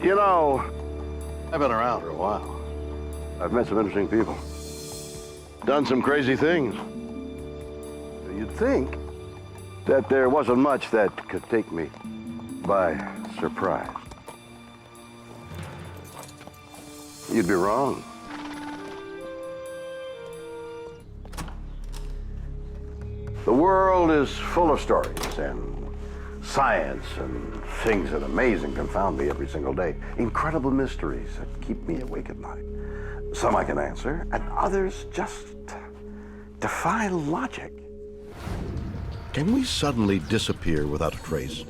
You know, I've been around for a while. I've met some interesting people. Done some crazy things. You'd think that there wasn't much that could take me by surprise. You'd be wrong. The world is full of stories and science and things that amaze and confound me every single day. Incredible mysteries that keep me awake at night. Some I can answer, and others just defy logic. Can we suddenly disappear without a trace?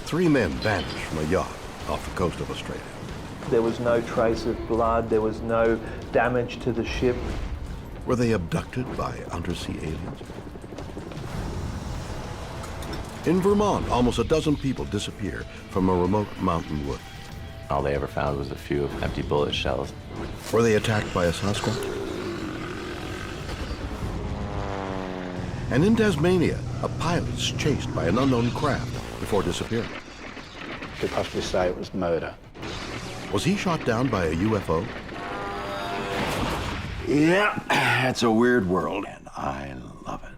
3 men vanished from a yacht off the coast of Australia. There was no trace of blood, there was no damage to the ship. Were they abducted by undersea aliens? In Vermont, almost a dozen people disappear from a remote mountain wood. All they ever found was a few empty bullet shells. Were they attacked by a Sasquatch? And in Tasmania, a pilot is chased by an unknown craft before disappearing. Could possibly say it was murder. Was he shot down by a UFO? Yeah, it's a weird world, and I love it.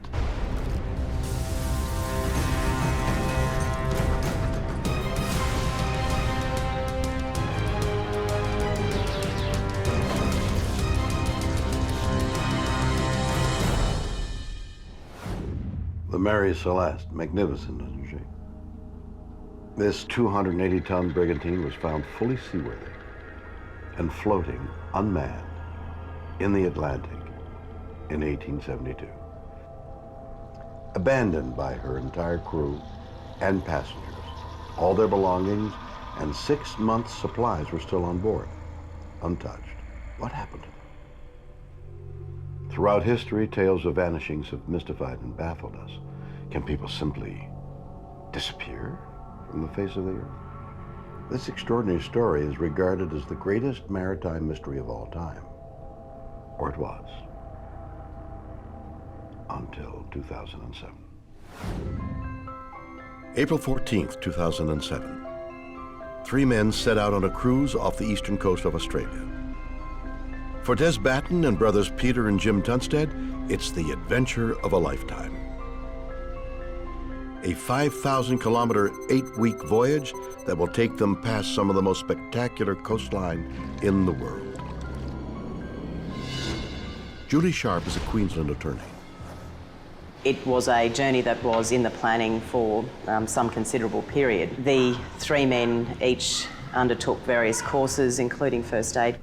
The Mary Celeste, magnificent, isn't she? This 280-ton brigantine was found fully seaworthy and floating unmanned in the Atlantic in 1872. Abandoned by her entire crew and passengers. All their belongings and 6 months' supplies were still on board, untouched. What happened to them? Throughout history, tales of vanishings have mystified and baffled us. Can people simply disappear from the face of the earth? This extraordinary story is regarded as the greatest maritime mystery of all time. Or it was. Until 2007. April 14th, 2007. 3 men set out on a cruise off the eastern coast of Australia. For Des Batten and brothers Peter and Jim Tunstead, it's the adventure of a lifetime. A 5,000-kilometer, 8-week voyage that will take them past some of the most spectacular coastline in the world. Julie Sharp is a Queensland attorney. It was a journey that was in the planning for some considerable period. The 3 men each undertook various courses, including first aid.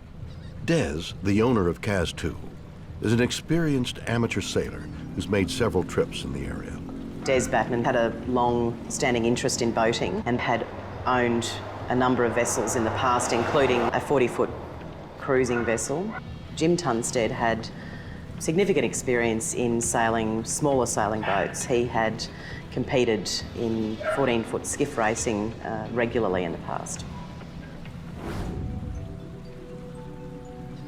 Des, the owner of Cas 2, is an experienced amateur sailor who's made several trips in the area. Des Batten had a long-standing interest in boating and had owned a number of vessels in the past, including a 40-foot cruising vessel. Jim Tunstead had significant experience in sailing smaller sailing boats. He had competed in 14-foot skiff racing regularly in the past.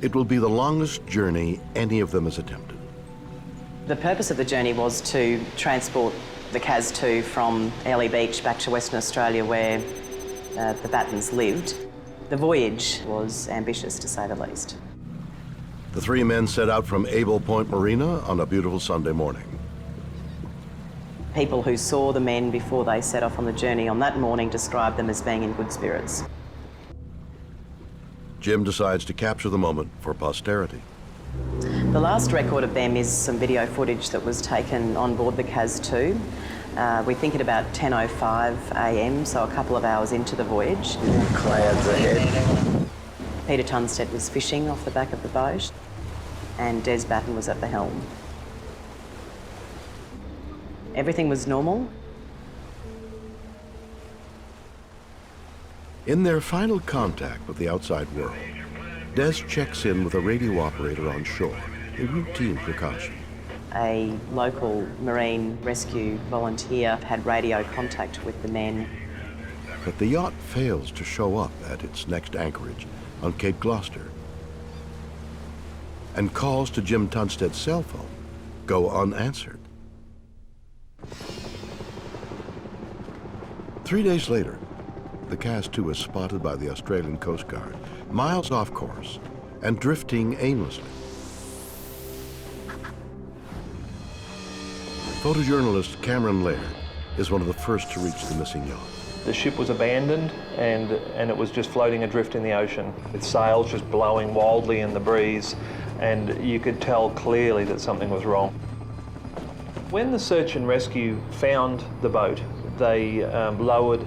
It will be the longest journey any of them has attempted. The purpose of the journey was to transport the Cas 2 from Airlie Beach back to Western Australia, where the Battens lived. The voyage was ambitious, to say the least. The 3 men set out from Able Point Marina on a beautiful Sunday morning. People who saw the men before they set off on the journey on that morning described them as being in good spirits. Jim decides to capture the moment for posterity. The last record of them is some video footage that was taken on board the Cas 2. We think at about 10:05 a.m, so a couple of hours into the voyage. Clouds ahead. Peter Tunstead was fishing off the back of the boat, and Des Batten was at the helm. Everything was normal. In their final contact with the outside world, Des checks in with a radio operator on shore, a routine precaution. A local marine rescue volunteer had radio contact with the men. But the yacht fails to show up at its next anchorage on Cape Gloucester. And calls to Jim Tunstead's cell phone go unanswered. 3 days later, the Cas-2 is spotted by the Australian Coast Guard, miles off course and drifting aimlessly. Photojournalist Cameron Laird is one of the first to reach the missing yacht. The ship was abandoned and it was just floating adrift in the ocean, with sails just blowing wildly in the breeze, and you could tell clearly that something was wrong. When the search and rescue found the boat, they lowered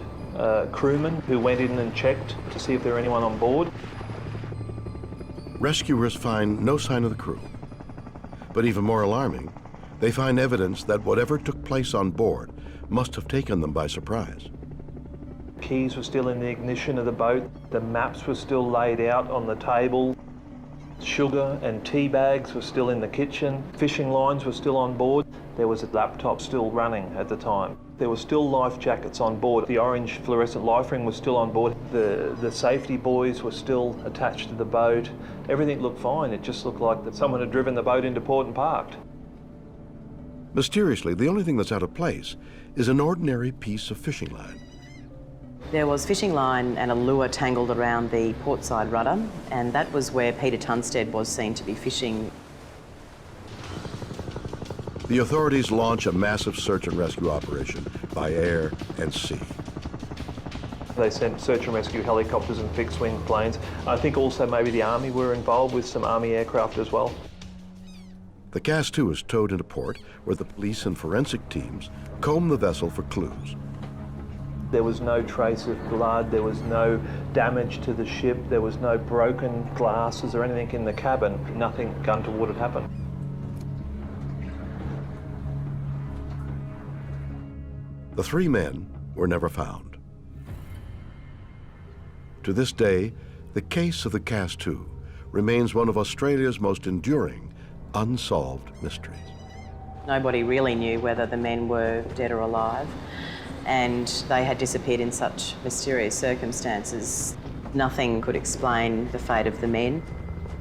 crewmen who went in and checked to see if there were anyone on board. Rescuers find no sign of the crew. But even more alarming, they find evidence that whatever took place on board must have taken them by surprise. Keys were still in the ignition of the boat. The maps were still laid out on the table. Sugar and tea bags were still in the kitchen. Fishing lines were still on board. There was a laptop still running at the time. There were still life jackets on board. The orange fluorescent life ring was still on board. The safety buoys were still attached to the boat. Everything looked fine. It just looked like that someone had driven the boat into port and parked. Mysteriously, the only thing that's out of place is an ordinary piece of fishing line. There was fishing line and a lure tangled around the portside rudder, and that was where Peter Tunstead was seen to be fishing. The authorities launch a massive search and rescue operation by air and sea. They sent search and rescue helicopters and fixed-wing planes. I think also maybe the Army were involved with some Army aircraft as well. The Cas-2 is towed into port where the police and forensic teams comb the vessel for clues. There was no trace of blood, there was no damage to the ship, there was no broken glasses or anything in the cabin. Nothing untoward had happened. The three men were never found. To this day, the case of the Cas-2 remains one of Australia's most enduring, unsolved mysteries. Nobody really knew whether the men were dead or alive, and they had disappeared in such mysterious circumstances. Nothing could explain the fate of the men.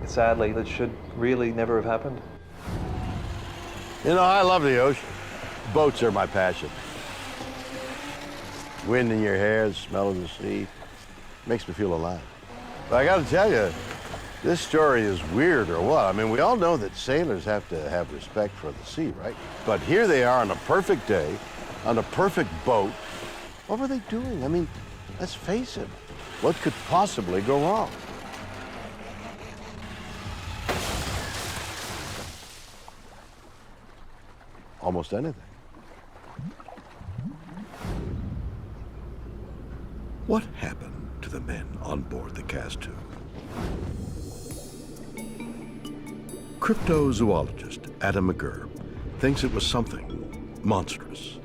Sadly, that should really never have happened. You know, I love the ocean. Boats are my passion. Wind in your hair, the smell of the sea, makes me feel alive. But I gotta tell you, this story is weird or what? I mean, we all know that sailors have to have respect for the sea, right? But here they are on a perfect day, on a perfect boat. What were they doing? I mean, let's face it, what could possibly go wrong? Almost anything. What happened to the men on board the Cas-2? Cryptozoologist Adam McGurr thinks it was something monstrous,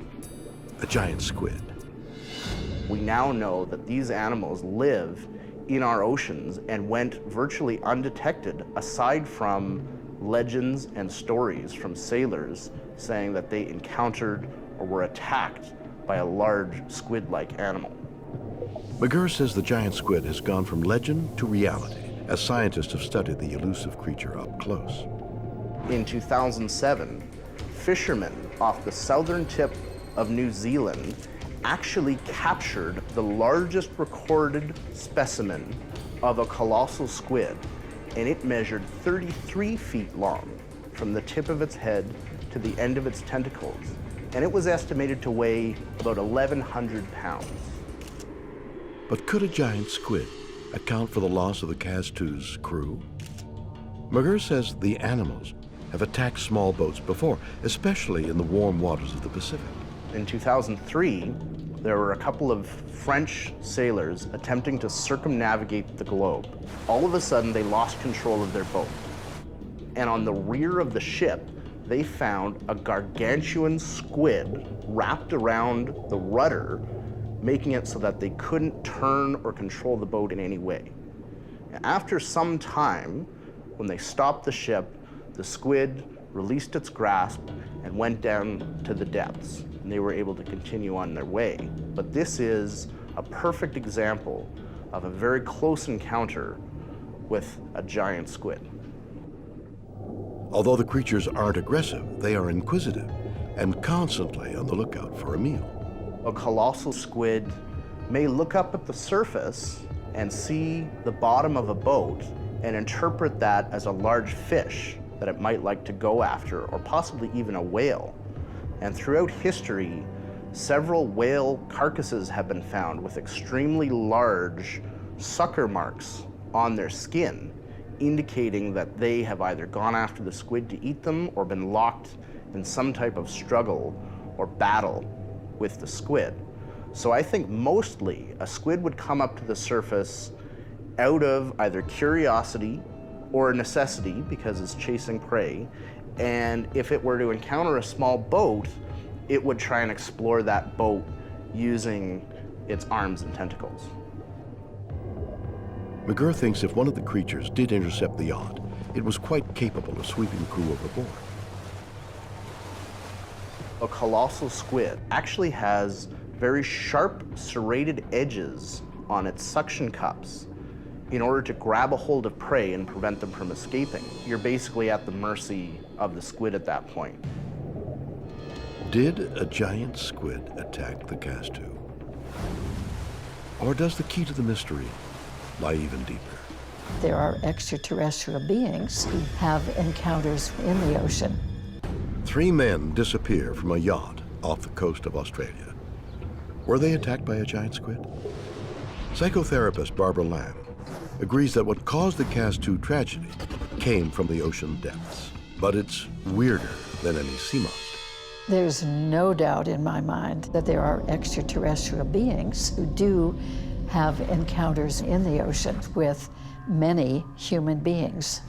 a giant squid. We now know that these animals live in our oceans and went virtually undetected, aside from legends and stories from sailors saying that they encountered or were attacked by a large squid-like animal. McGurr says the giant squid has gone from legend to reality as scientists have studied the elusive creature up close. In 2007, fishermen off the southern tip of New Zealand actually captured the largest recorded specimen of a colossal squid, and it measured 33 feet long from the tip of its head to the end of its tentacles, and it was estimated to weigh about 1,100 pounds. But could a giant squid account for the loss of the Cas-2's crew? McGurr says the animals have attacked small boats before, especially in the warm waters of the Pacific. In 2003, there were a couple of French sailors attempting to circumnavigate the globe. All of a sudden, they lost control of their boat. And on the rear of the ship, they found a gargantuan squid wrapped around the rudder, making it so that they couldn't turn or control the boat in any way. After some time, when they stopped the ship, the squid released its grasp and went down to the depths, and they were able to continue on their way. But this is a perfect example of a very close encounter with a giant squid. Although the creatures aren't aggressive, they are inquisitive and constantly on the lookout for a meal. A colossal squid may look up at the surface and see the bottom of a boat and interpret that as a large fish that it might like to go after, or possibly even a whale. And throughout history, several whale carcasses have been found with extremely large sucker marks on their skin, indicating that they have either gone after the squid to eat them or been locked in some type of struggle or battle with the squid. So I think mostly a squid would come up to the surface out of either curiosity or necessity because it's chasing prey. And if it were to encounter a small boat, it would try and explore that boat using its arms and tentacles. McGurr thinks if one of the creatures did intercept the yacht, it was quite capable of sweeping the crew overboard. A colossal squid actually has very sharp serrated edges on its suction cups in order to grab a hold of prey and prevent them from escaping. You're basically at the mercy of the squid at that point. Did a giant squid attack the cast tube? Or does the key to the mystery lie even deeper? There are extraterrestrial beings who have encounters in the ocean. 3 men disappear from a yacht off the coast of Australia. Were they attacked by a giant squid? Psychotherapist Barbara Lamb agrees that what caused the cast tube tragedy came from the ocean depths. But it's weirder than any sea monster. There's no doubt in my mind that there are extraterrestrial beings who do have encounters in the ocean with many human beings.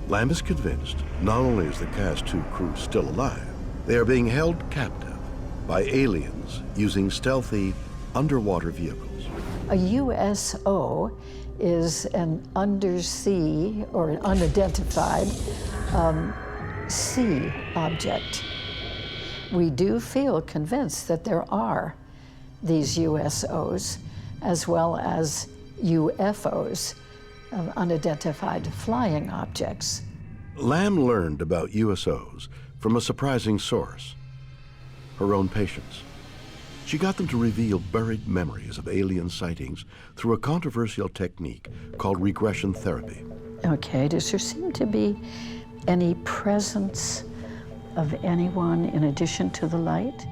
Lamb is convinced not only is the cast tube crew still alive, they are being held captive by aliens using stealthy underwater vehicles. A USO is an undersea or an unidentified sea object. We do feel convinced that there are these USOs as well as UFOs, unidentified flying objects. Lamb learned about USOs from a surprising source, her own patients. She got them to reveal buried memories of alien sightings through a controversial technique called regression therapy. Okay, does there seem to be any presence of anyone in addition to the light?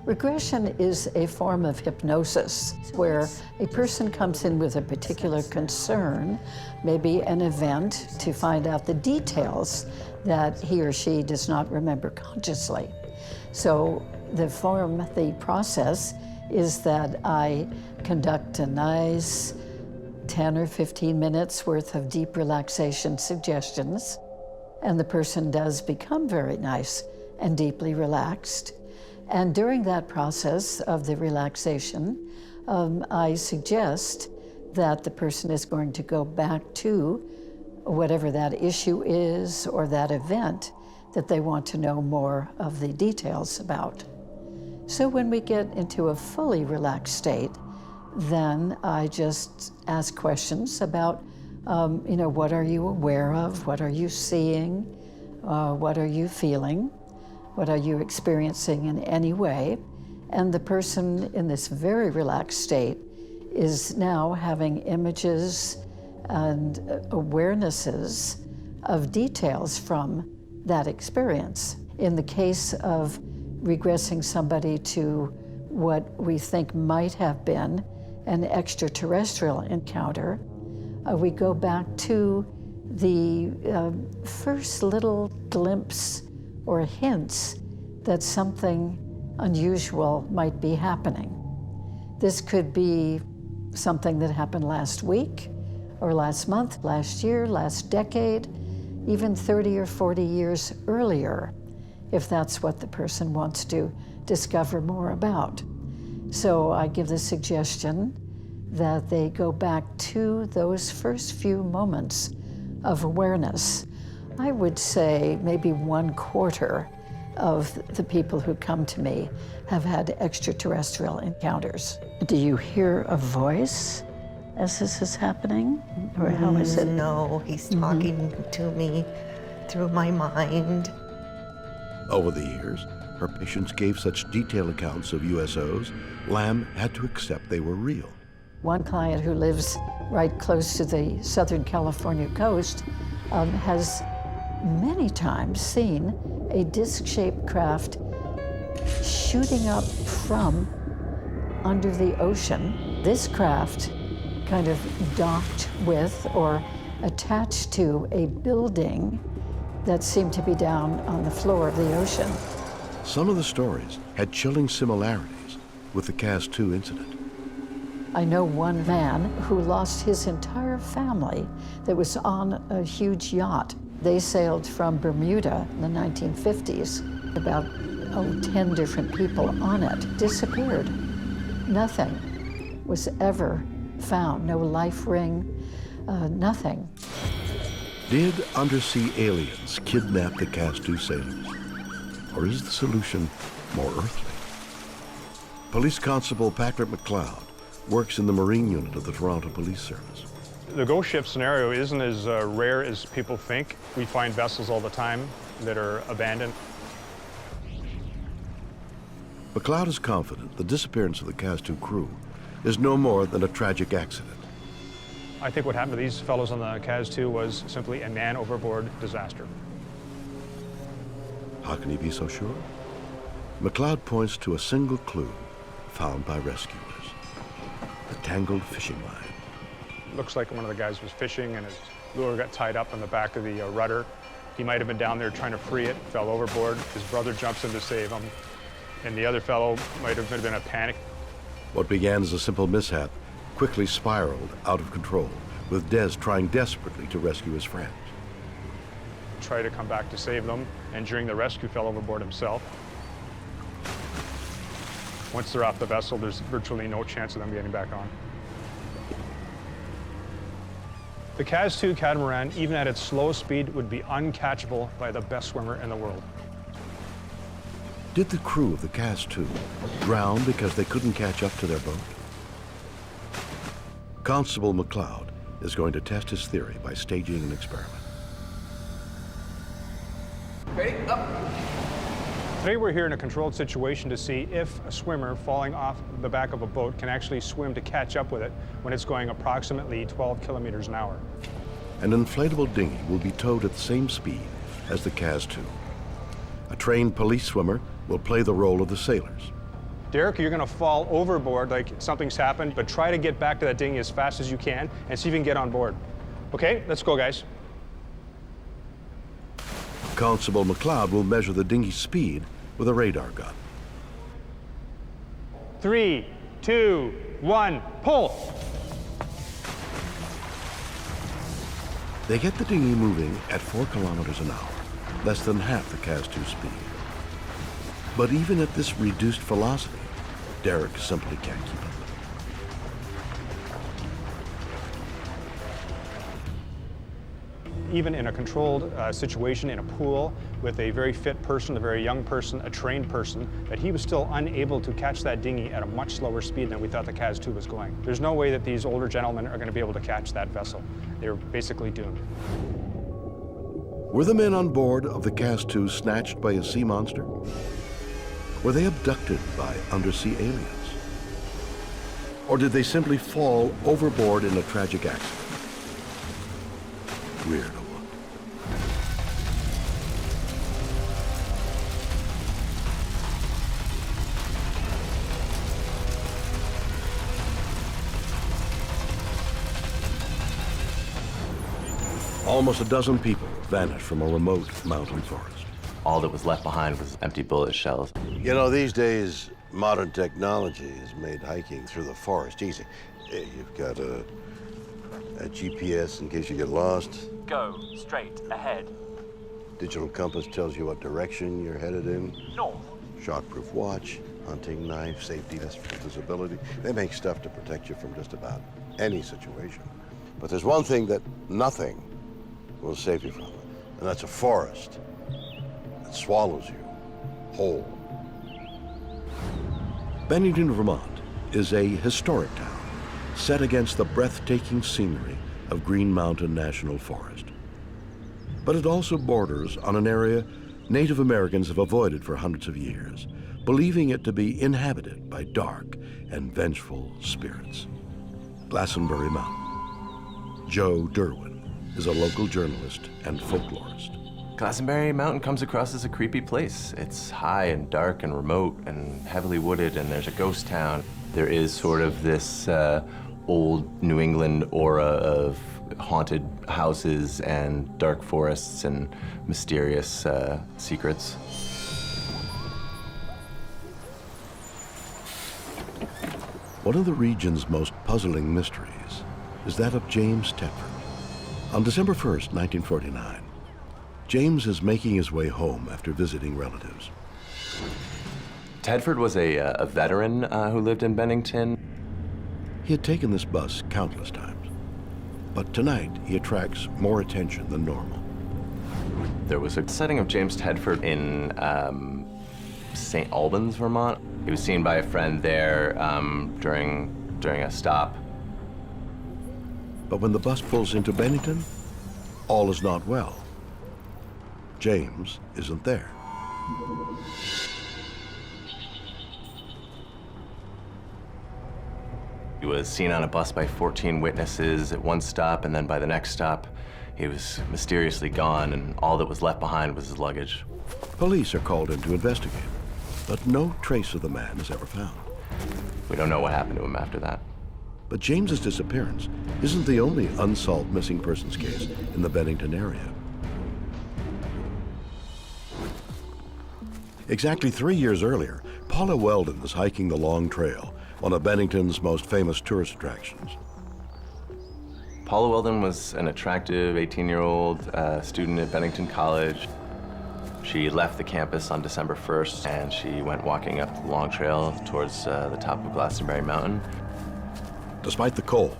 Regression is a form of hypnosis where a person comes in with a particular concern, maybe an event, to find out the details that he or she does not remember consciously. So the process is that I conduct a nice 10 or 15 minutes worth of deep relaxation suggestions, and the person does become very nice and deeply relaxed. And during that process of the relaxation, I suggest that the person is going to go back to whatever that issue is or that event that they want to know more of the details about. So when we get into a fully relaxed state, then I just ask questions about, what are you aware of? What are you seeing? What are you feeling? What are you experiencing in any way? And the person in this very relaxed state is now having images and awarenesses of details from that experience. In the case of regressing somebody to what we think might have been an extraterrestrial encounter, we go back to the first little glimpse or hints that something unusual might be happening. This could be something that happened last week, or last month, last year, last decade, even 30 or 40 years earlier, if that's what the person wants to discover more about. So I give the suggestion that they go back to those first few moments of awareness. I would say maybe 1/4 of the people who come to me have had extraterrestrial encounters. Do you hear a voice as this is happening? Or how is it? No, he's talking to me through my mind. Over the years, her patients gave such detailed accounts of USOs, Lamb had to accept they were real. One client who lives right close to the Southern California coast has many times seen a disc-shaped craft shooting up from under the ocean. This craft kind of docked with or attached to a building that seemed to be down on the floor of the ocean. Some of the stories had chilling similarities with the CAS-2 incident. I know one man who lost his entire family that was on a huge yacht. They sailed from Bermuda in the 1950s. About 10 different people on it disappeared. Nothing was ever found, no life ring, nothing. Did undersea aliens kidnap the CAS-2 sailors? Or is the solution more earthly? Police Constable Patrick McLeod works in the Marine Unit of the Toronto Police Service. The ghost ship scenario isn't as rare as people think. We find vessels all the time that are abandoned. McLeod is confident the disappearance of the CAS-2 crew is no more than a tragic accident. I think what happened to these fellows on the CAS-2 was simply a man overboard disaster. How can he be so sure? McLeod points to a single clue found by rescuers: a tangled fishing line. Looks like one of the guys was fishing and his lure got tied up on the back of the rudder. He might have been down there trying to free it, fell overboard. His brother jumps in to save him, and the other fellow might have been in a panic. What began as a simple mishap quickly spiraled out of control, with Des trying desperately to rescue his friends. Tried to come back to save them, and during the rescue fell overboard himself. Once they're off the vessel, there's virtually no chance of them getting back on. The CAS-2 catamaran, even at its slow speed, would be uncatchable by the best swimmer in the world. Did the crew of the CAS-2 drown because they couldn't catch up to their boat? Constable McLeod is going to test his theory by staging an experiment. Ready? Up. Today we're here in a controlled situation to see if a swimmer falling off the back of a boat can actually swim to catch up with it when it's going approximately 12 kilometers an hour. An inflatable dinghy will be towed at the same speed as the CAS-2. A trained police swimmer will play the role of the sailors. Derek, you're gonna fall overboard like something's happened, but try to get back to that dinghy as fast as you can and see if you can get on board. Okay, let's go, guys. Constable McLeod will measure the dinghy's speed with a radar gun. 3, 2, 1, pull! They get the dinghy moving at 4 kilometers an hour, less than half the CAS-2 speed. But even at this reduced velocity, Derek simply can't keep up. Even in a controlled situation in a pool with a very fit person, a very young person, a trained person, that he was still unable to catch that dinghy at a much slower speed than we thought the CAS-2 was going. There's no way that these older gentlemen are going to be able to catch that vessel. They're basically doomed. Were the men on board of the CAS-2 snatched by a sea monster? Were they abducted by undersea aliens? Or did they simply fall overboard in a tragic accident? Weird to look. Almost a dozen people vanished from a remote mountain forest. All that was left behind was empty bullet shells. You know, these days, modern technology has made hiking through the forest easy. You've got a GPS in case you get lost. Go straight ahead. Digital compass tells you what direction you're headed in. North. Shockproof watch, hunting knife, safety vest for visibility. They make stuff to protect you from just about any situation. But there's one thing that nothing will save you from, and that's a forest that swallows you whole. Bennington, Vermont is a historic town set against the breathtaking scenery of Green Mountain National Forest. But it also borders on an area Native Americans have avoided for hundreds of years, believing it to be inhabited by dark and vengeful spirits. Glastonbury Mountain. Joe Derwin is a local journalist and folklorist. Glastonbury Mountain comes across as a creepy place. It's high and dark and remote and heavily wooded, and there's a ghost town. There is sort of this old New England aura of haunted houses and dark forests and mysterious secrets. One of the region's most puzzling mysteries is that of James Tedford. On December 1st, 1949, James is making his way home after visiting relatives. Tedford was a veteran who lived in Bennington. He had taken this bus countless times, but tonight he attracts more attention than normal. There was a sighting of James Tedford in St. Albans, Vermont. He was seen by a friend there during a stop. But when the bus pulls into Bennington, all is not well. James isn't there. He was seen on a bus by 14 witnesses at one stop, and then by the next stop, he was mysteriously gone, and all that was left behind was his luggage. Police are called in to investigate, but no trace of the man is ever found. We don't know what happened to him after that. But James's disappearance isn't the only unsolved missing persons case in the Bennington area. Exactly 3 years earlier, Paula Weldon is hiking the Long Trail, one of Bennington's most famous tourist attractions. Paula Weldon was an attractive 18-year-old student at Bennington College. She left the campus on December 1st, and she went walking up the Long Trail towards the top of Glastonbury Mountain. Despite the cold,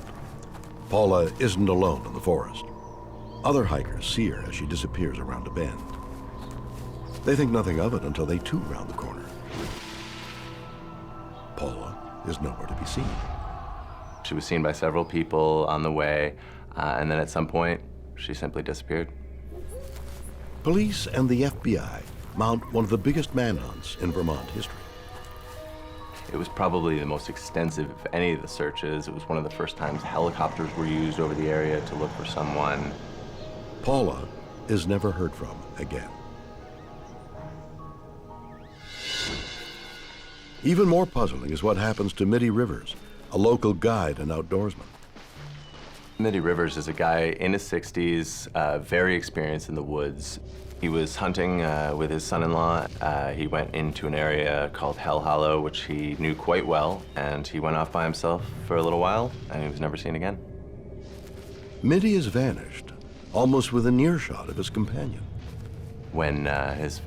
Paula isn't alone in the forest. Other hikers see her as she disappears around a bend. They think nothing of it until they too round the corner. Paula is nowhere to be seen. She was seen by several people on the way, and then at some point, she simply disappeared. Police and the FBI mount one of the biggest manhunts in Vermont history. It was probably the most extensive of any of the searches. It was one of the first times helicopters were used over the area to look for someone. Paula is never heard from again. Even more puzzling is what happens to Mitty Rivers, a local guide and outdoorsman. Mitty Rivers is a guy in his 60s, very experienced in the woods. He was hunting with his son-in-law. He went into an area called Hell Hollow, which he knew quite well, and he went off by himself for a little while, and he was never seen again. Mitty has vanished, almost within earshot of his companion. When his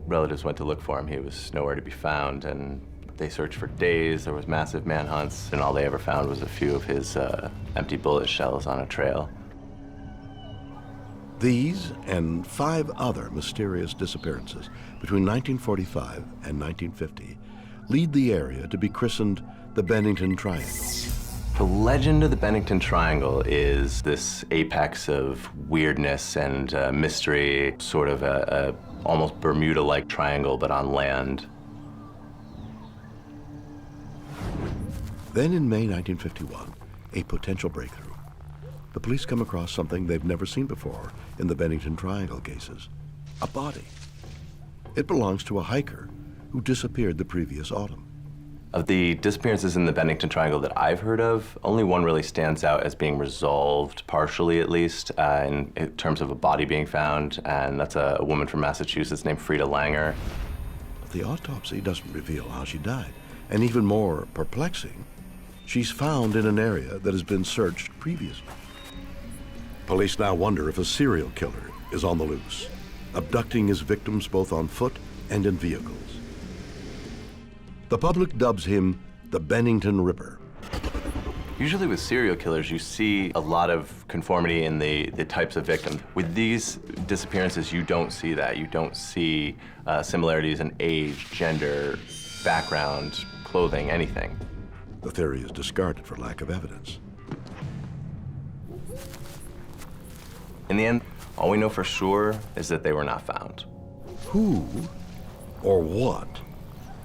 relatives went to look for him, he was nowhere to be found, and they searched for days. There was massive manhunts, and all they ever found was a few of his empty bullet shells on a trail. These and 5 other mysterious disappearances between 1945 and 1950 lead the area to be christened the Bennington Triangle. The legend of the Bennington Triangle is this apex of weirdness and mystery, sort of a almost Bermuda-like triangle, but on land. Then in May 1951, a potential breakthrough. The police come across something they've never seen before in the Bennington Triangle cases, a body. It belongs to a hiker who disappeared the previous autumn. Of the disappearances in the Bennington Triangle that I've heard of, only one really stands out as being resolved, partially at least, in terms of a body being found, and that's a woman from Massachusetts named Frida Langer. But the autopsy doesn't reveal how she died, and even more perplexing, she's found in an area that has been searched previously. Police now wonder if a serial killer is on the loose, abducting his victims both on foot and in vehicles. The public dubs him the Bennington Ripper. Usually with serial killers, you see a lot of conformity in the types of victims. With these disappearances, you don't see that. You don't see similarities in age, gender, background, clothing, anything. The theory is discarded for lack of evidence. In the end, all we know for sure is that they were not found. Who or what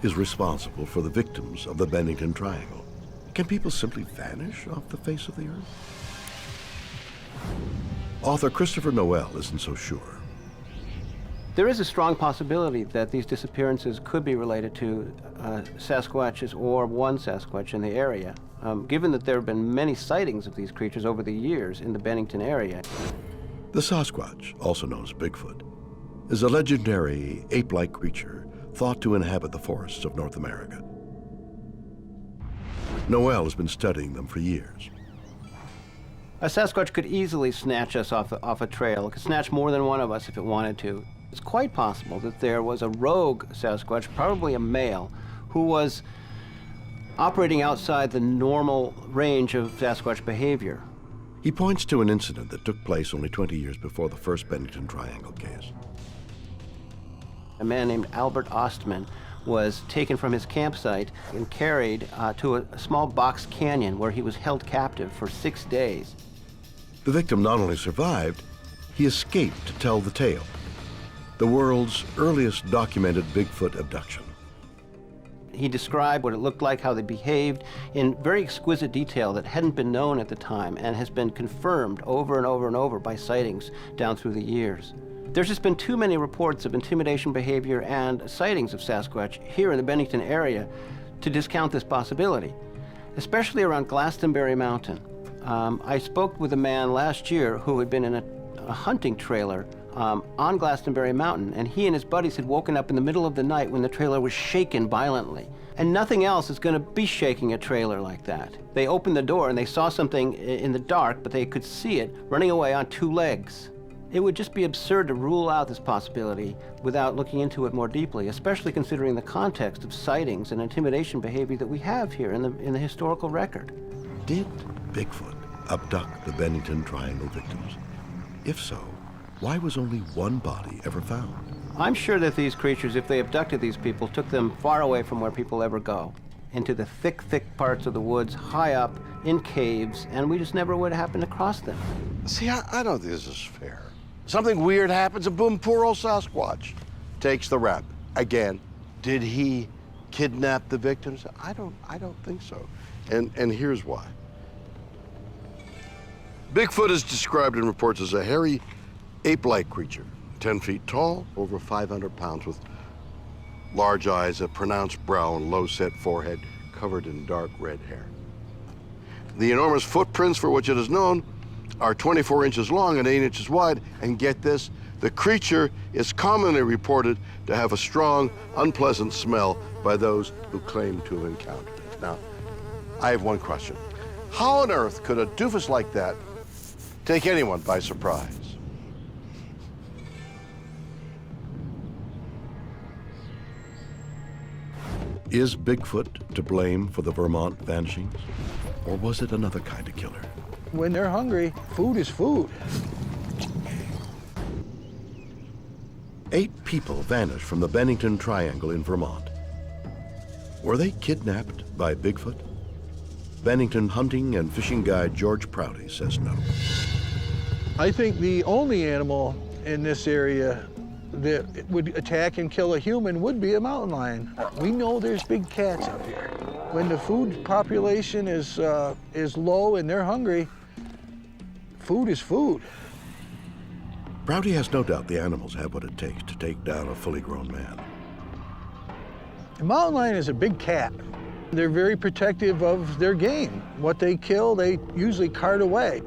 is responsible for the victims of the Bennington Triangle? Can people simply vanish off the face of the earth? Author Christopher Noel isn't so sure. There is a strong possibility that these disappearances could be related to Sasquatches or one Sasquatch in the area, given that there have been many sightings of these creatures over the years in the Bennington area. The Sasquatch, also known as Bigfoot, is a legendary ape-like creature thought to inhabit the forests of North America. Noel has been studying them for years. A Sasquatch could easily snatch us off a trail. It could snatch more than one of us if it wanted to. It's quite possible that there was a rogue Sasquatch, probably a male, who was operating outside the normal range of Sasquatch behavior. He points to an incident that took place only 20 years before the first Bennington Triangle case. A man named Albert Ostman was taken from his campsite and carried to a small box canyon where he was held captive for 6 days. The victim not only survived, he escaped to tell the tale. The world's earliest documented Bigfoot abduction. He described what it looked like, how they behaved, in very exquisite detail that hadn't been known at the time and has been confirmed over and over and over by sightings down through the years. There's just been too many reports of intimidation behavior and sightings of Sasquatch here in the Bennington area to discount this possibility, especially around Glastonbury Mountain. I spoke with a man last year who had been in a hunting trailer on Glastonbury Mountain, and he and his buddies had woken up in the middle of the night when the trailer was shaken violently. And nothing else is going to be shaking a trailer like that. They opened the door and they saw something in the dark, but they could see it running away on 2 legs. It would just be absurd to rule out this possibility without looking into it more deeply, especially considering the context of sightings and intimidation behavior that we have here in the historical record. Did Bigfoot abduct the Bennington Triangle victims? If so, why was only one body ever found? I'm sure that these creatures, if they abducted these people, took them far away from where people ever go, into the thick, thick parts of the woods, high up, in caves, and we just never would happen to cross them. See, I don't think this is fair. Something weird happens, and boom, poor old Sasquatch takes the rap. Again, did he kidnap the victims? I don't think so. And here's why. Bigfoot is described in reports as a hairy, ape-like creature, 10 feet tall, over 500 pounds, with large eyes, a pronounced brow, and low-set forehead covered in dark red hair. The enormous footprints for which it is known are 24 inches long and 8 inches wide, and get this, the creature is commonly reported to have a strong, unpleasant smell by those who claim to have encountered it. Now, I have one question. How on earth could a doofus like that take anyone by surprise? Is Bigfoot to blame for the Vermont vanishings? Or was it another kind of killer? When they're hungry, food is food. 8 people vanished from the Bennington Triangle in Vermont. Were they kidnapped by Bigfoot? Bennington hunting and fishing guide George Prouty says no. I think the only animal in this area that would attack and kill a human would be a mountain lion. We know there's big cats up here. When the food population is low and they're hungry, food is food. Prouty has no doubt the animals have what it takes to take down a fully grown man. A mountain lion is a big cat. They're very protective of their game. What they kill, they usually cart away.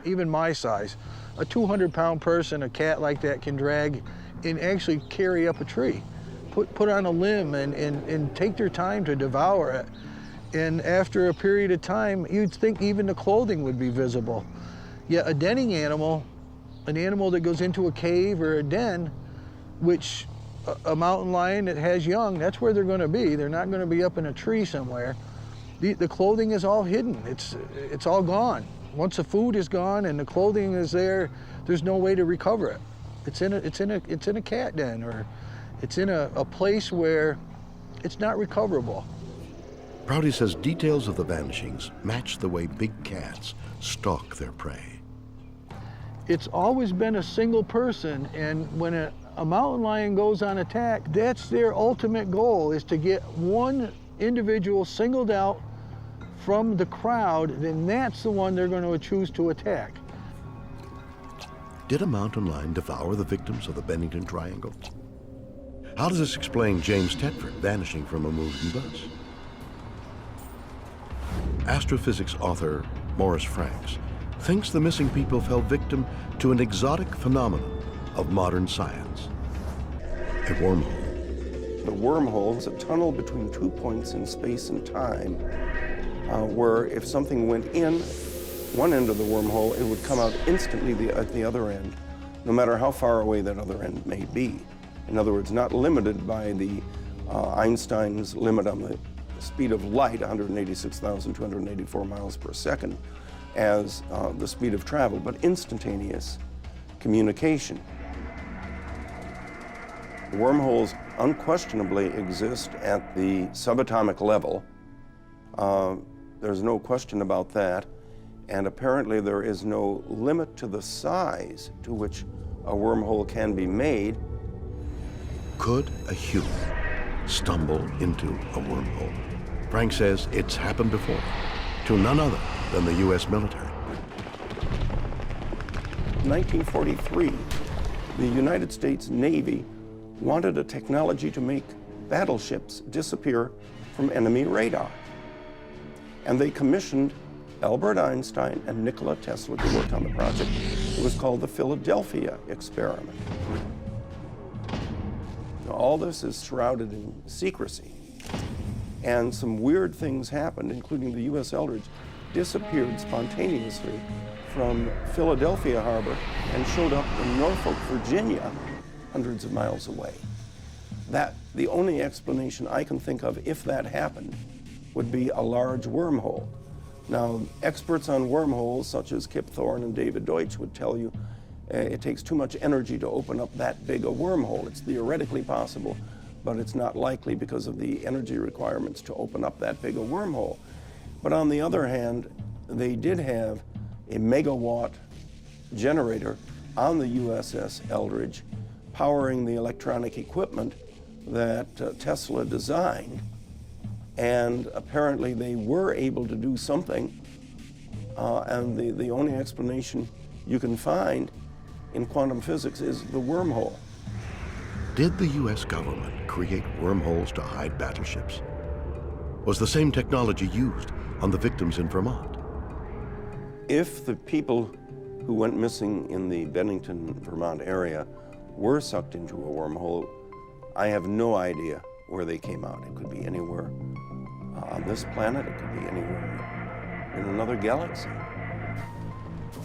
Even my size, a 200-pound person, a cat like that can drag and actually carry up a tree, put on a limb and take their time to devour it. And after a period of time, you'd think even the clothing would be visible. Yet a denning animal, an animal that goes into a cave or a den, which a mountain lion that has young, that's where they're going to be. They're not going to be up in a tree somewhere. The clothing is all hidden. It's all gone. Once the food is gone and the clothing is there, there's no way to recover it. It's in a cat den, or it's in a place where it's not recoverable. Prouty says details of the vanishings match the way big cats stalk their prey. It's always been a single person, and when a mountain lion goes on attack, that's their ultimate goal, is to get one individual singled out from the crowd, then that's the one they're going to choose to attack. Did a mountain lion devour the victims of the Bennington Triangle? How does this explain James Tedford vanishing from a moving bus? Astrophysics author Morris Franks thinks the missing people fell victim to an exotic phenomenon of modern science, a wormhole. The wormhole is a tunnel between 2 points in space and time, where if something went in one end of the wormhole, it would come out instantly at the other end, no matter how far away that other end may be. In other words, not limited by the Einstein's limit on the speed of light, 186,284 miles per second, as the speed of travel, but instantaneous communication. Wormholes unquestionably exist at the subatomic level. There's no question about that. And apparently there is no limit to the size to which a wormhole can be made. Could a human stumble into a wormhole? Frank says it's happened before, to none other than the U.S. military. In 1943, the United States Navy wanted a technology to make battleships disappear from enemy radar. And they commissioned Albert Einstein and Nikola Tesla to work on the project. It was called the Philadelphia experiment. Now, all this is shrouded in secrecy. And some weird things happened, including the U.S. Eldridge disappeared spontaneously from Philadelphia Harbor and showed up in Norfolk, Virginia, hundreds of miles away. The only explanation I can think of, if that happened, would be a large wormhole. Now, experts on wormholes, such as Kip Thorne and David Deutsch, would tell you it takes too much energy to open up that big a wormhole. It's theoretically possible, but it's not likely because of the energy requirements to open up that big a wormhole. But on the other hand, they did have a megawatt generator on the USS Eldridge powering the electronic equipment that Tesla designed. And apparently they were able to do something, and the only explanation you can find in quantum physics is the wormhole. Did the U.S. government create wormholes to hide battleships? Was the same technology used on the victims in Vermont? If the people who went missing in the Bennington, Vermont area were sucked into a wormhole, I have no idea where they came out. It could be anywhere on this planet, it could be anywhere in another galaxy.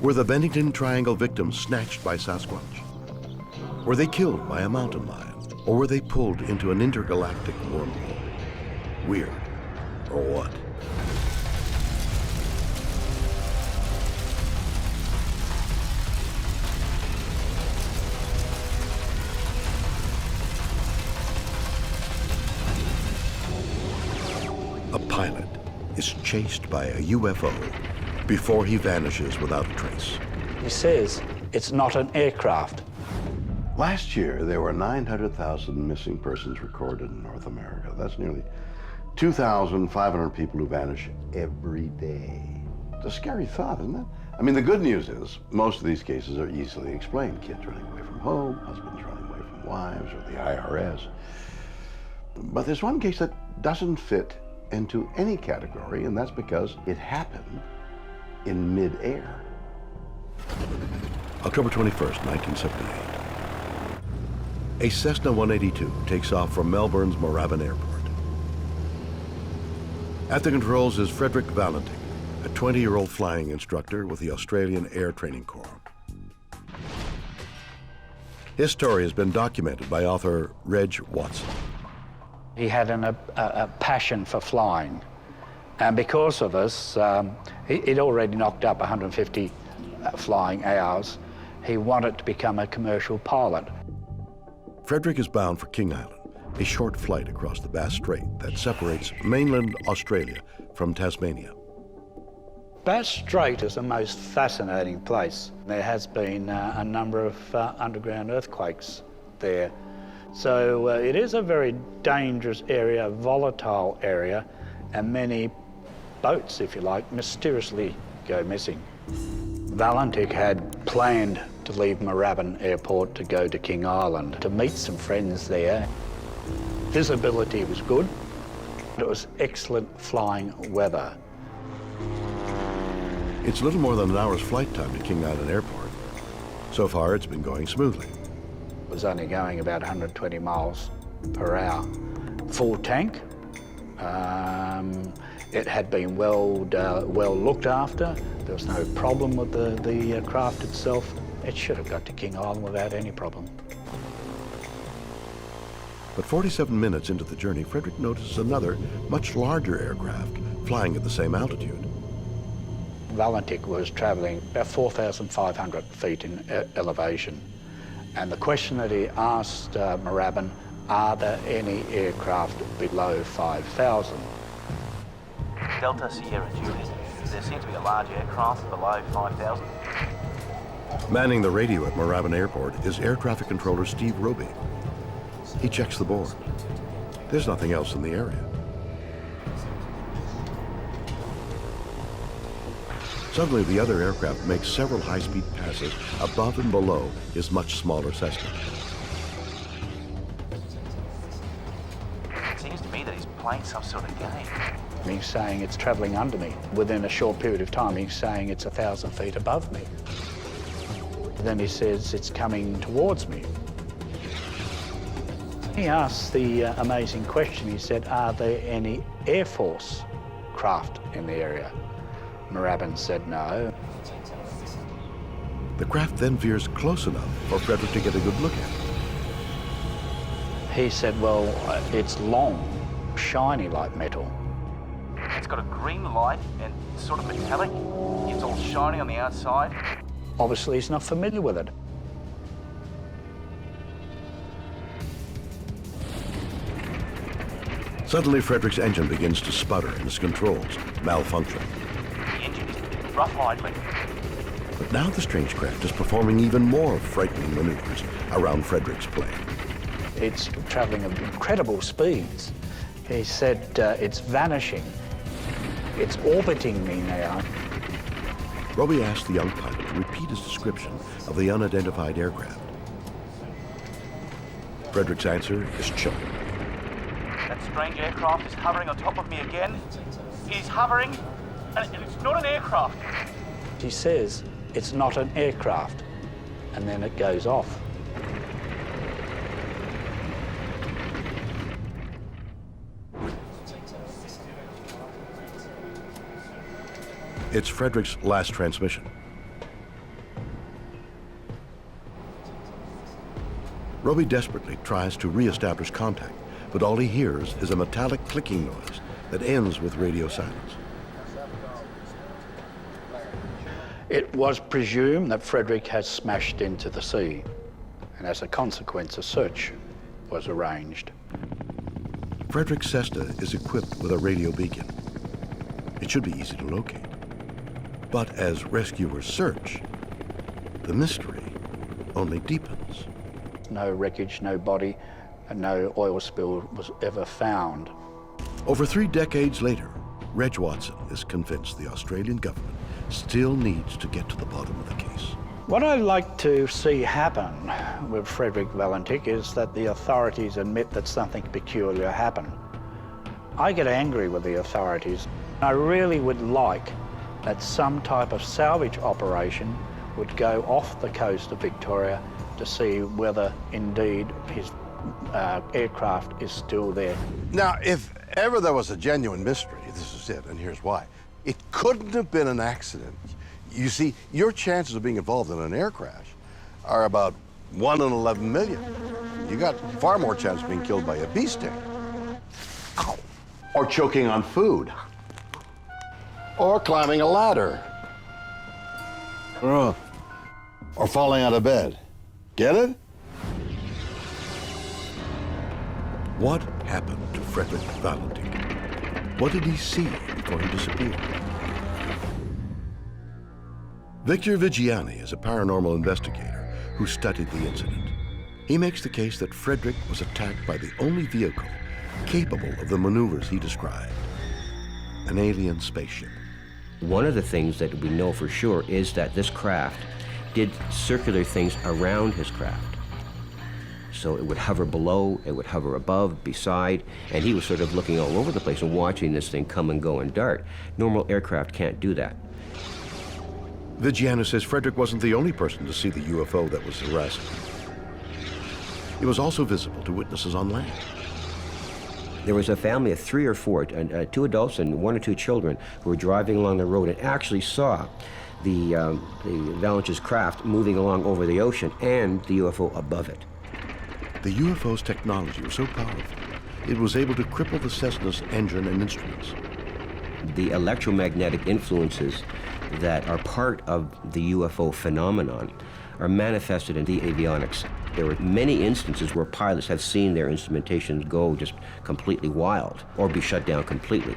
Were the Bennington Triangle victims snatched by Sasquatch? Were they killed by a mountain lion? Or were they pulled into an intergalactic wormhole? Weird, or what? A pilot is chased by a UFO before he vanishes without a trace. He says it's not an aircraft. Last year, there were 900,000 missing persons recorded in North America. That's nearly 2,500 people who vanish every day. It's a scary thought, isn't it? I mean, the good news is most of these cases are easily explained. Kids running away from home, husbands running away from wives, or the IRS. But there's one case that doesn't fit into any category, and that's because it happened in mid-air. October 21st, 1978. A Cessna 182 takes off from Melbourne's Moorabbin Airport. At the controls is Frederick Valenting, a 20-year-old flying instructor with the Australian Air Training Corps. His story has been documented by author Reg Watson. He had a passion for flying, and because of us, he'd already knocked up 150 flying hours. He wanted to become a commercial pilot. Frederick is bound for King Island, a short flight across the Bass Strait that separates mainland Australia from Tasmania. Bass Strait is the most fascinating place. There has been a number of underground earthquakes there. So it is a very dangerous area, volatile area, and many boats, if you like, mysteriously go missing. Valentik had planned to leave Moorabbin Airport to go to King Island to meet some friends there. Visibility was good. It was excellent flying weather. It's little more than an hour's flight time to King Island Airport. So far, it's been going smoothly. It was only going about 120 miles per hour. Full tank. It had been well looked after. There was no problem with the craft itself. It should have got to King Island without any problem. But 47 minutes into the journey, Frederick notices another, much larger aircraft flying at the same altitude. Valentik was travelling about 4,500 feet in elevation. And the question that he asked Moorabbin, are there any aircraft below 5,000? Delta Sierra Juliet. There seems to be a large aircraft below 5,000. Manning the radio at Moorabbin Airport is air traffic controller Steve Roby. He checks the board. There's nothing else in the area. Suddenly, the other aircraft makes several high-speed passes above and below his much smaller Cessna. It seems to me that he's playing some sort of game. He's saying it's travelling under me. Within a short period of time, he's saying it's 1,000 feet above me. Then he says it's coming towards me. He asked the amazing question. He said, are there any Air Force craft in the area? Moorabbin said no. The craft then veers close enough for Frederick to get a good look at it. He said, well, it's long, shiny like metal. It's got a green light and sort of metallic. It's all shiny on the outside. Obviously, he's not familiar with it. Suddenly, Frederick's engine begins to sputter and his controls malfunction. The engine is rough idling. But now the strange craft is performing even more frightening maneuvers around Frederick's plane. It's travelling at incredible speeds. He said it's vanishing. It's orbiting me now. Roby asked the young pilot to repeat his description of the unidentified aircraft. Frederick's answer is chilling. That strange aircraft is hovering on top of me again. He's hovering, and it's not an aircraft. He says it's not an aircraft, and then it goes off. It's Frederick's last transmission. Roby desperately tries to re-establish contact, but all he hears is a metallic clicking noise that ends with radio silence. It was presumed that Frederick had smashed into the sea, and as a consequence, a search was arranged. Frederick's Cessna is equipped with a radio beacon. It should be easy to locate. But as rescuers search, the mystery only deepens. No wreckage, no body, and no oil spill was ever found. Over 3 decades later, Reg Watson is convinced the Australian government still needs to get to the bottom of the case. What I'd like to see happen with Frederick Valentik is that the authorities admit that something peculiar happened. I get angry with the authorities. I really would like that some type of salvage operation would go off the coast of Victoria to see whether indeed his aircraft is still there. Now, if ever there was a genuine mystery, this is it, and here's why. It couldn't have been an accident. You see, your chances of being involved in an air crash are about 1 in 11 million. You got far more chance of being killed by a bee sting. Ow. Or choking on food. Or climbing a ladder. Or falling out of bed. Get it? What happened to Frederick Valentik? What did he see before he disappeared? Victor Vigiani is a paranormal investigator who studied the incident. He makes the case that Frederick was attacked by the only vehicle capable of the maneuvers he described, an alien spaceship. One of the things that we know for sure is that this craft did circular things around his craft. So it would hover below, it would hover above, beside, and he was sort of looking all over the place and watching this thing come and go and dart. Normal aircraft can't do that. Vigiani says Frederick wasn't the only person to see the UFO that was harassing him. It was also visible to witnesses on land. There was a family of 3 or 4, 2 adults and 1 or 2 children who were driving along the road and actually saw the Avalanche's craft moving along over the ocean and the UFO above it. The UFO's technology was so powerful, it was able to cripple the Cessna's engine and instruments. The electromagnetic influences that are part of the UFO phenomenon are manifested in the avionics. There were many instances where pilots have seen their instrumentations go just completely wild or be shut down completely.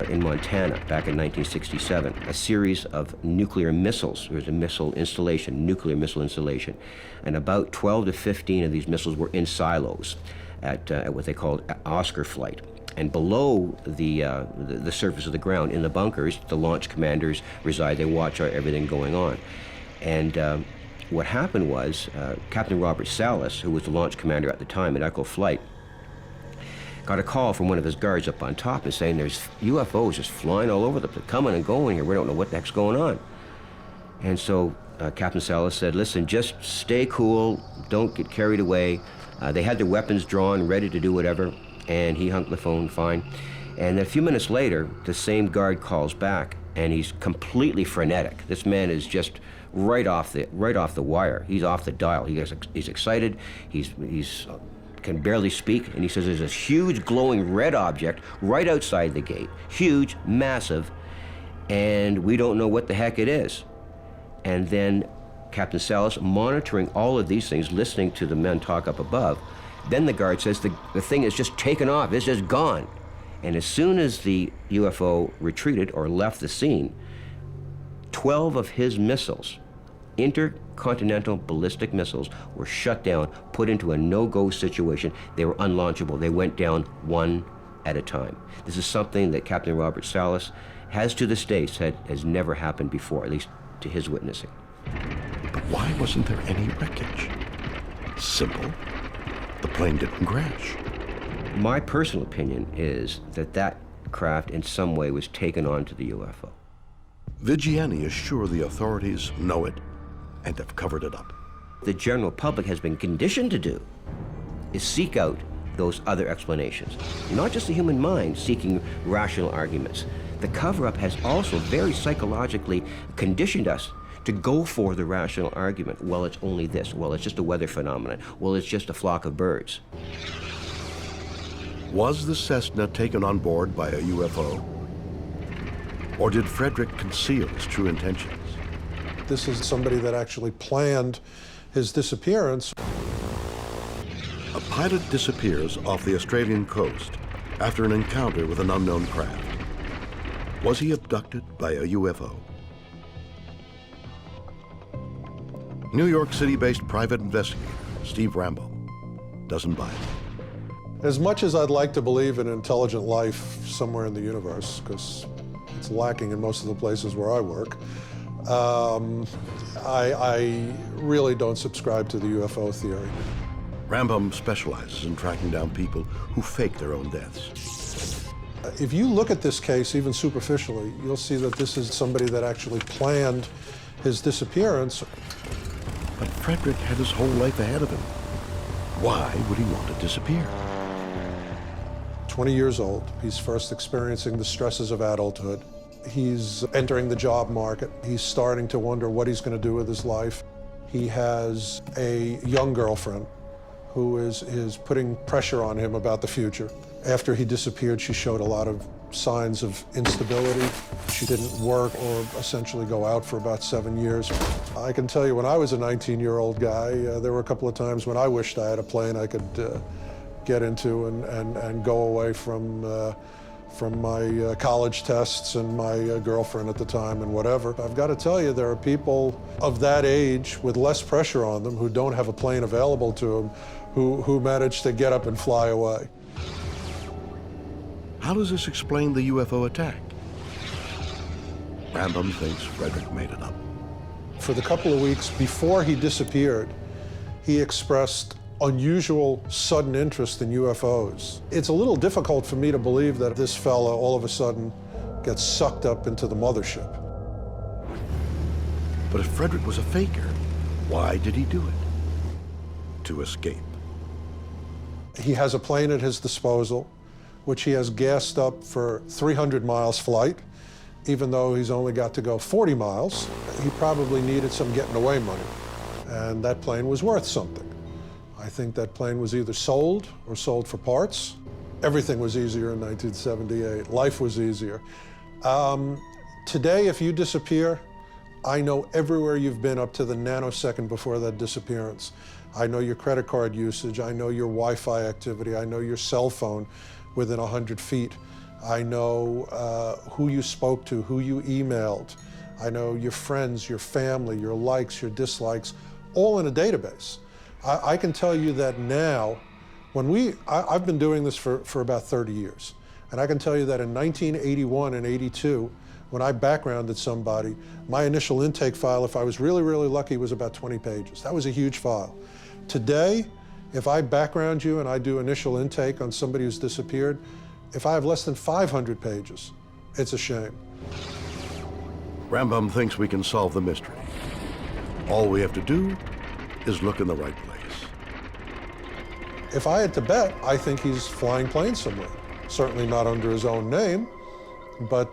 In Montana, back in 1967, a series of nuclear missiles, there was a missile installation, nuclear missile installation, and about 12 to 15 of these missiles were in silos at what they called Oscar flight. And below the surface of the ground, in the bunkers, the launch commanders reside. They watch everything going on. And what happened was Captain Robert Salas, who was the launch commander at the time at Echo Flight, got a call from one of his guards up on top and saying there's UFOs just flying all over the place, coming and going here. We don't know what the heck's going on. And so Captain Salas said, listen, just stay cool, don't get carried away. They had their weapons drawn, ready to do whatever, and he hung the phone fine. And a few minutes later, the same guard calls back, and he's completely frenetic. This man is just right off the wire. He's off the dial. He's excited. He's can barely speak, and he says there's this huge glowing red object right outside the gate, huge, massive, and we don't know what the heck it is. And then Captain Salas, monitoring all of these things, listening to the men talk up above, then the guard says the thing is just taken off, it's just gone. And as soon as the UFO retreated or left the scene, 12 of his missiles, intercontinental ballistic missiles, were shut down, put into a no-go situation. They were unlaunchable. They went down one at a time. This is something that Captain Robert Salas has to this day said has never happened before, at least to his witnessing. But why wasn't there any wreckage? Simple. The plane didn't crash. My personal opinion is that that craft in some way was taken onto the UFO. Vigiani is sure the authorities know it and have covered it up. The general public has been conditioned to do is seek out those other explanations. Not just the human mind seeking rational arguments. The cover-up has also very psychologically conditioned us to go for the rational argument. Well, it's only this. Well, it's just a weather phenomenon. Well, it's just a flock of birds. Was the Cessna taken on board by a UFO? Or did Frederick conceal his true intentions? This is somebody that actually planned his disappearance. A pilot disappears off the Australian coast after an encounter with an unknown craft. Was he abducted by a UFO? New York City-based private investigator Steve Rambo doesn't buy it. As much as I'd like to believe in intelligent life somewhere in the universe, because it's lacking in most of the places where I work, I really don't subscribe to the UFO theory. Rambam specializes in tracking down people who fake their own deaths. If you look at this case, even superficially, you'll see that this is somebody that actually planned his disappearance. But Frederick had his whole life ahead of him. Why would he want to disappear? 20 years old, he's first experiencing the stresses of adulthood. He's entering the job market. He's starting to wonder what he's going to do with his life. He has a young girlfriend who is putting pressure on him about the future. After he disappeared, she showed a lot of signs of instability. She didn't work or essentially go out for about 7 years. I can tell you, when I was a 19-year-old guy, there were a couple of times when I wished I had a plane I could get into and go away from from my college tests and my girlfriend at the time and whatever. I've got to tell you, there are people of that age with less pressure on them who don't have a plane available to them who manage to get up and fly away. How does this explain the UFO attack? Rambam thinks Frederick made it up. For the couple of weeks before he disappeared, he expressed unusual sudden interest in UFOs. It's a little difficult for me to believe that this fella all of a sudden gets sucked up into the mothership. But if Frederick was a faker, why did he do it? To escape. He has a plane at his disposal, which he has gassed up for 300 miles flight. Even though he's only got to go 40 miles, he probably needed some getting away money. And that plane was worth something. I think that plane was either sold or sold for parts. Everything was easier in 1978. Life was easier. Today, if you disappear, I know everywhere you've been up to the nanosecond before that disappearance. I know your credit card usage. I know your Wi-Fi activity. I know your cell phone within 100 feet. I know who you spoke to, who you emailed. I know your friends, your family, your likes, your dislikes, all in a database. I can tell you that now, I've been doing this for about 30 years, and I can tell you that in 1981 and 82, when I backgrounded somebody, my initial intake file, if I was really, really lucky, was about 20 pages. That was a huge file. Today, if I background you and I do initial intake on somebody who's disappeared, if I have less than 500 pages, it's a shame. Rambam thinks we can solve the mystery. All we have to do is look in the right place. If I had to bet, I think he's flying planes somewhere. Certainly not under his own name, but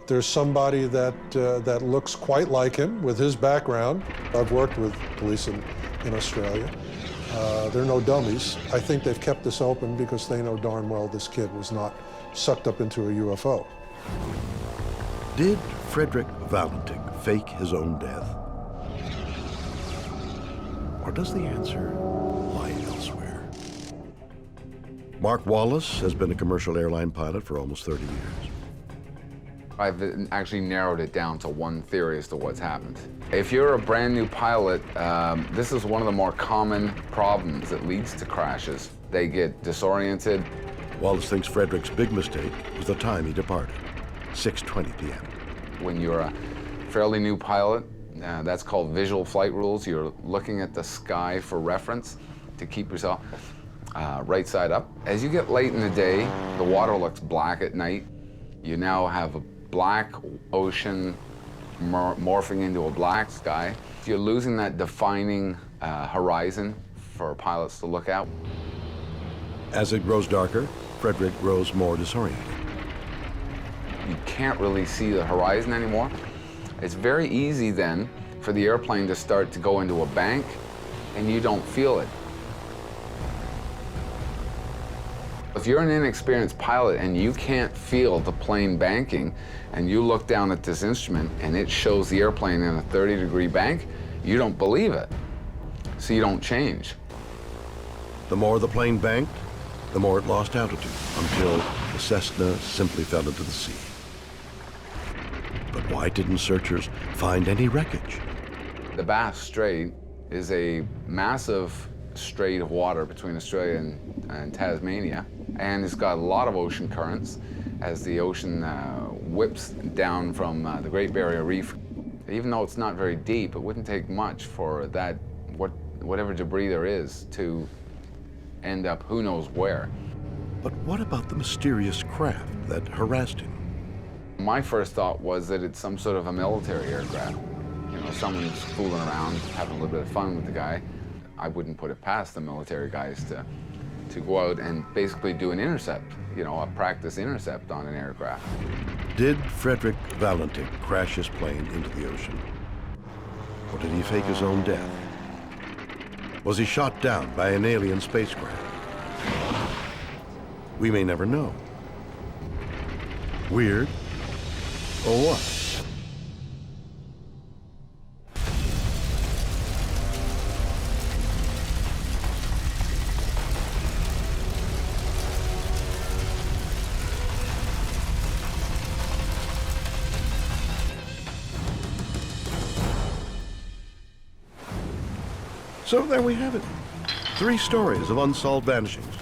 there's somebody that looks quite like him with his background. I've worked with police in Australia. They're no dummies. I think they've kept this open because they know darn well this kid was not sucked up into a UFO. Did Frederick Valentin fake his own death? Or does the answer lie elsewhere? Mark Wallace has been a commercial airline pilot for almost 30 years. I've actually narrowed it down to one theory as to what's happened. If you're a brand new pilot, this is one of the more common problems that leads to crashes. They get disoriented. Wallace thinks Frederick's big mistake was the time he departed, 6:20 p.m. When you're a fairly new pilot, that's called visual flight rules. You're looking at the sky for reference to keep yourself right side up. As you get late in the day, the water looks black at night. You now have a black ocean morphing into a black sky. You're losing that defining horizon for pilots to look at. As it grows darker, Frederick grows more disoriented. You can't really see the horizon anymore. It's very easy then for the airplane to start to go into a bank and you don't feel it. If you're an inexperienced pilot and you can't feel the plane banking and you look down at this instrument and it shows the airplane in a 30-degree bank, you don't believe it, so you don't change. The more the plane banked, the more it lost altitude until the Cessna simply fell into the sea. But why didn't searchers find any wreckage? The Bass Strait is a massive strait of water between Australia and Tasmania, and it's got a lot of ocean currents as the ocean whips down from the Great Barrier Reef. Even though it's not very deep, it wouldn't take much for that, whatever debris there is, to end up who knows where. But what about the mysterious craft that harassed him? My first thought was that it's some sort of a military aircraft. You know, someone's fooling around, having a little bit of fun with the guy. I wouldn't put it past the military guys to go out and basically do an intercept, you know, a practice intercept on an aircraft. Did Frederick Valentin crash his plane into the ocean? Or did he fake his own death? Was he shot down by an alien spacecraft? We may never know. Weird, or what? So there we have it. 3 stories of unsolved vanishings.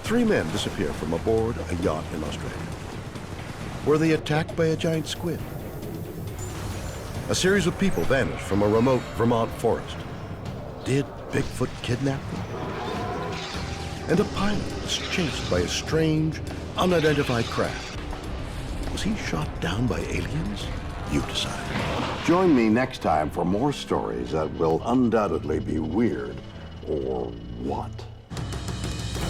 3 men disappear from aboard a yacht in Australia. Were they attacked by a giant squid? A series of people vanished from a remote Vermont forest. Did Bigfoot kidnap them? And a pilot was chased by a strange, unidentified craft. Was he shot down by aliens? You decide. Join me next time for more stories that will undoubtedly be weird, or what?